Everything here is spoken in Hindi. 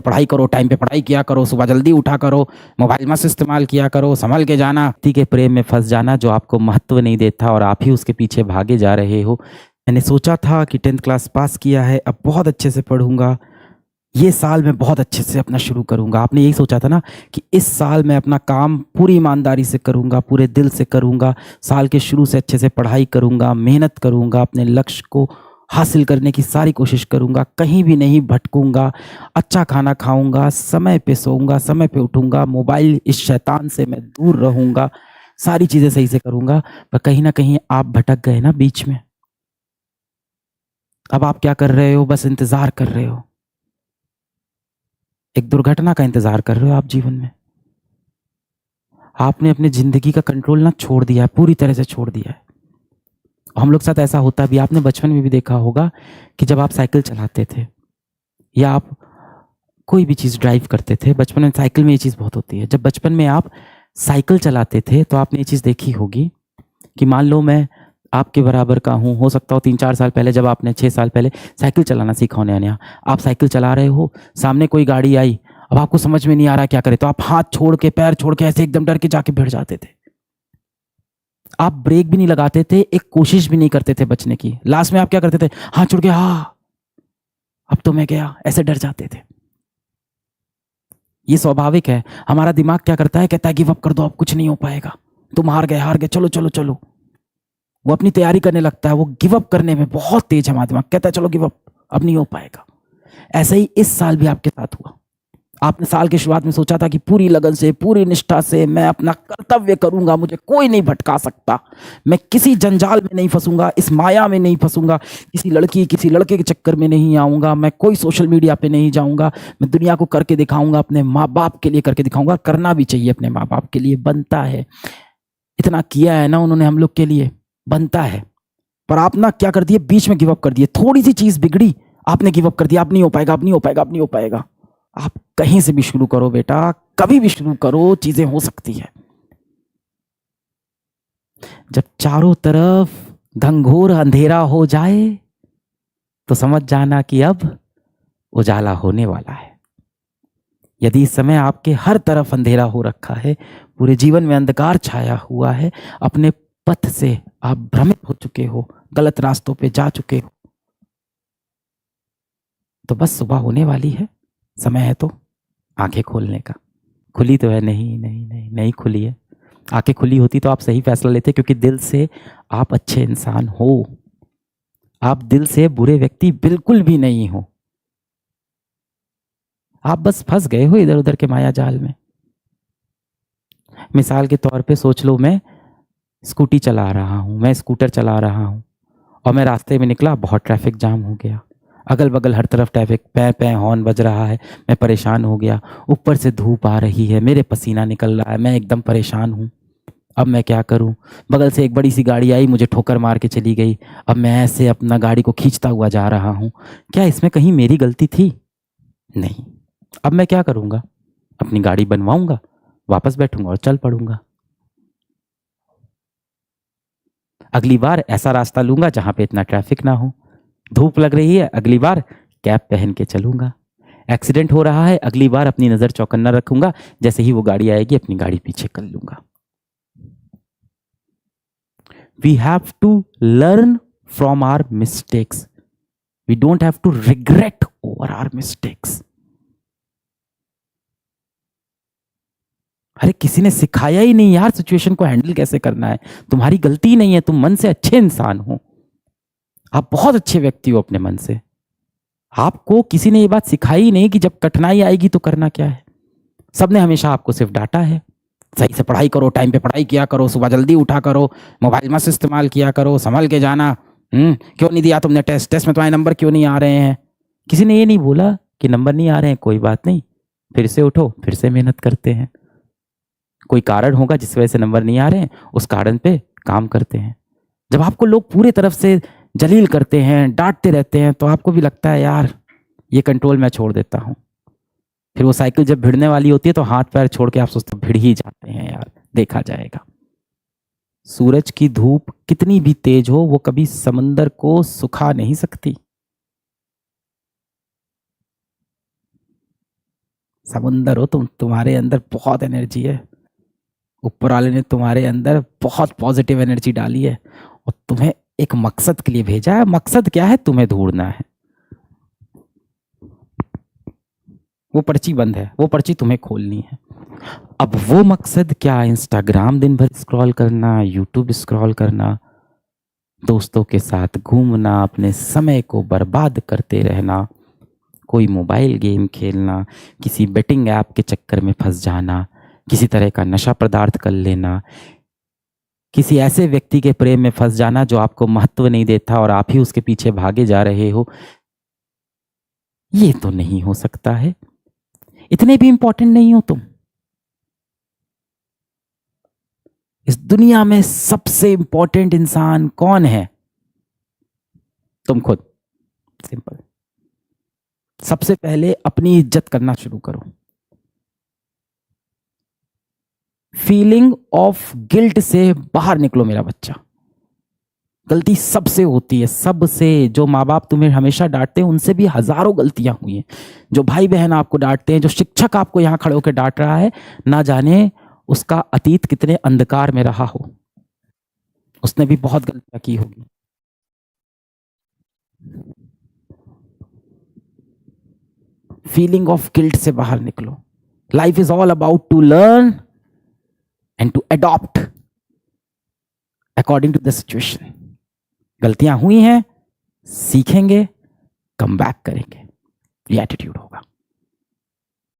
पढ़ाई करो, टाइम पे पढ़ाई किया करो, सुबह जल्दी उठा करो, मोबाइल मत इस्तेमाल किया करो, संभल के जाना। व्यक्ति के प्रेम में फंस जाना जो आपको महत्व नहीं देता और आप ही उसके पीछे भागे जा रहे हो। मैंने सोचा था कि 10th क्लास पास किया है, अब बहुत अच्छे से पढ़ूंगा, ये साल मैं बहुत अच्छे से अपना शुरू करूंगा। आपने यही सोचा था ना कि इस साल मैं अपना काम पूरी ईमानदारी से करूंगा, पूरे दिल से करूंगा, साल के शुरू से अच्छे से पढ़ाई करूंगा, मेहनत करूंगा, अपने लक्ष्य को हासिल करने की सारी कोशिश करूंगा, कहीं भी नहीं भटकूंगा, अच्छा खाना खाऊंगा, समय पे सोऊंगा, समय पे उठूंगा, मोबाइल इस शैतान से मैं दूर रहूंगा, सारी चीजें सही से करूंगा। पर कहीं ना कहीं आप भटक गए ना बीच में। अब आप क्या कर रहे हो? बस इंतजार कर रहे हो, एक दुर्घटना का इंतजार कर रहे हो आप जीवन में। आपने अपनी जिंदगी का कंट्रोल ना छोड़ दिया है, पूरी तरह से छोड़ दिया है। हम लोग साथ ऐसा होता भी, आपने बचपन में भी देखा होगा कि जब आप साइकिल चलाते थे या आप कोई भी चीज़ ड्राइव करते थे, बचपन में साइकिल में ये चीज़ बहुत होती है। जब बचपन में आप साइकिल चलाते थे तो आपने ये चीज़ देखी होगी कि मान लो मैं आपके बराबर का हूँ, हो सकता हो 3-4 साल पहले, जब आपने 6 साल पहले साइकिल चलाना सीखा हो नया नया, आप साइकिल चला रहे हो, सामने कोई गाड़ी आई, अब आपको समझ में नहीं आ रहा क्या करे, तो आप हाथ छोड़ के, पैर छोड़ के ऐसे एकदम डर के जाके भिड़ जाते थे। आप ब्रेक भी नहीं लगाते थे, एक कोशिश भी नहीं करते थे बचने की। लास्ट में आप क्या करते थे? हाथ छोड़ के, हाँ अब तो मैं गया, ऐसे डर जाते थे। ये स्वाभाविक है। हमारा दिमाग क्या करता है? कहता है गिव अप कर दो, अब कुछ नहीं हो पाएगा, तुम हार गए, हार गए, चलो चलो चलो। वो अपनी तैयारी करने लगता है, वो गिव अप करने में बहुत तेज है हमारा दिमाग, कहता है चलो गिव अप, अब नहीं हो पाएगा। ऐसे ही इस साल भी आपके साथ हुआ। आपने साल की शुरुआत में सोचा था कि पूरी लगन से, पूरी निष्ठा से मैं अपना कर्तव्य करूंगा, मुझे कोई नहीं भटका सकता, मैं किसी जंजाल में नहीं फंसूंगा, इस माया में नहीं फंसूंगा, किसी लड़की किसी लड़के के चक्कर में नहीं आऊंगा, मैं कोई सोशल मीडिया पे नहीं जाऊंगा, मैं दुनिया को करके दिखाऊंगा, अपने माँ बाप के लिए करके दिखाऊंगा। करना भी चाहिए, अपने माँ बाप के लिए बनता है, इतना किया है ना उन्होंने हम लोग के लिए, बनता है। पर आप ना क्या कर दिए? बीच में गिव अप कर दिए, थोड़ी सी चीज बिगड़ी, आपने गिव अप कर दिया, अब नहीं हो पाएगा, अब नहीं हो पाएगा, अब नहीं हो पाएगा। आप कहीं से भी शुरू करो बेटा, कभी भी शुरू करो, चीजें हो सकती है। जब चारों तरफ घंघोर अंधेरा हो जाए तो समझ जाना कि अब उजाला होने वाला है। यदि इस समय आपके हर तरफ अंधेरा हो रखा है, पूरे जीवन में अंधकार छाया हुआ है, अपने पथ से आप भ्रमित हो चुके हो, गलत रास्तों पे जा चुके हो, तो बस सुबह होने वाली है, समय है तो आंखें खोलने का। खुली तो है? नहीं नहीं नहीं, नहीं खुली है। आंखें खुली होती तो आप सही फैसला लेते, क्योंकि दिल से आप अच्छे इंसान हो, आप दिल से बुरे व्यक्ति बिल्कुल भी नहीं हो। आप बस फंस गए हो इधर उधर के माया जाल में। मिसाल के तौर पे सोच लो, मैं स्कूटी चला रहा हूँ, मैं स्कूटर चला रहा हूँ और मैं रास्ते में निकला, बहुत ट्रैफिक जाम हो गया, अगल बगल हर तरफ ट्रैफिक, पै पै हॉर्न बज रहा है, मैं परेशान हो गया, ऊपर से धूप आ रही है, मेरे पसीना निकल रहा है, मैं एकदम परेशान हूँ। अब मैं क्या करूं? बगल से एक बड़ी सी गाड़ी आई, मुझे ठोकर मार के चली गई। अब मैं ऐसे अपना गाड़ी को खींचता हुआ जा रहा हूं, क्या इसमें कहीं मेरी गलती थी? नहीं। अब मैं क्या करूंगा? अपनी गाड़ी बनवाऊंगा, वापस बैठूंगा और चल पड़ूंगा। अगली बार ऐसा रास्ता लूंगा जहां पे इतना ट्रैफिक ना हो। धूप लग रही है, अगली बार कैप पहन के चलूंगा। एक्सीडेंट हो रहा है, अगली बार अपनी नजर चौकन्ना रखूंगा, जैसे ही वो गाड़ी आएगी अपनी गाड़ी पीछे कर लूंगा। We have to learn from our mistakes. We don't have to regret over our mistakes. अरे किसी ने सिखाया ही नहीं यार सिचुएशन को हैंडल कैसे करना है। तुम्हारी गलती नहीं है, तुम मन से अच्छे इंसान हो, आप बहुत अच्छे व्यक्ति हो अपने मन से। आपको किसी ने ये बात सिखाई ही नहीं कि जब कठिनाई आएगी तो करना क्या है। सबने हमेशा आपको सिर्फ डांटा है, सही से पढ़ाई करो, टाइम पे पढ़ाई किया करो, सुबह जल्दी उठा करो, मोबाइल मत इस्तेमाल किया करो, संभल के जाना। क्यों नहीं दिया तुमने टेस्ट में तुम्हारे नंबर क्यों नहीं आ रहे हैं? किसी ने ये नहीं बोला कि नंबर नहीं आ रहे हैं, कोई बात नहीं, फिर से उठो, फिर से मेहनत करते हैं। कोई कारण होगा जिस वजह से नंबर नहीं आ रहे हैं, उस कारण पे काम करते हैं। जब आपको लोग पूरे तरफ से जलील करते हैं, डांटते रहते हैं, तो आपको भी लगता है यार ये कंट्रोल मैं छोड़ देता हूँ। फिर वो साइकिल जब भिड़ने वाली होती है तो हाथ पैर छोड़ के आप सोचते भिड़ ही जाते हैं, यार देखा जाएगा। सूरज की धूप कितनी भी तेज हो, वो कभी समंदर को सुखा नहीं सकती। समुंदर हो तुम, तुम्हारे अंदर बहुत एनर्जी है। ऊपर वाले ने तुम्हारे अंदर बहुत पॉजिटिव एनर्जी डाली है और तुम्हें एक मकसद के लिए भेजा है। मकसद क्या है? तुम्हें ढूंढना है। वो पर्ची बंद है, वो पर्ची तुम्हें खोलनी है। अब वो मकसद क्या? इंस्टाग्राम दिन भर स्क्रॉल करना, यूट्यूब स्क्रॉल करना, दोस्तों के साथ घूमना, अपने समय को बर्बाद करते रहना, कोई मोबाइल गेम खेलना, किसी बेटिंग ऐप के चक्कर में फंस जाना, किसी तरह का नशा पदार्थ कर लेना, किसी ऐसे व्यक्ति के प्रेम में फंस जाना जो आपको महत्व नहीं देता और आप ही उसके पीछे भागे जा रहे हो। ये तो नहीं हो सकता है। इतने भी इंपॉर्टेंट नहीं हो तुम। इस दुनिया में सबसे इंपॉर्टेंट इंसान कौन है? तुम खुद। सिंपल। सबसे पहले अपनी इज्जत करना शुरू करो। फीलिंग ऑफ गिल्ट से बाहर निकलो मेरा बच्चा। गलती सबसे होती है, सबसे। जो माँ बाप तुम्हें हमेशा डांटते हैं उनसे भी हजारों गलतियां हुई हैं। जो भाई बहन आपको डांटते हैं, जो शिक्षक आपको यहां खड़े होकर डांट रहा है, ना जाने उसका अतीत कितने अंधकार में रहा हो। उसने भी बहुत गलतियां की होगी। फीलिंग ऑफ गिल्ट से बाहर निकलो। Life is all about to learn and to adopt according to the situation. गलतियां हुई हैं, सीखेंगे, कम बैक करेंगे, ये एटीट्यूड होगा।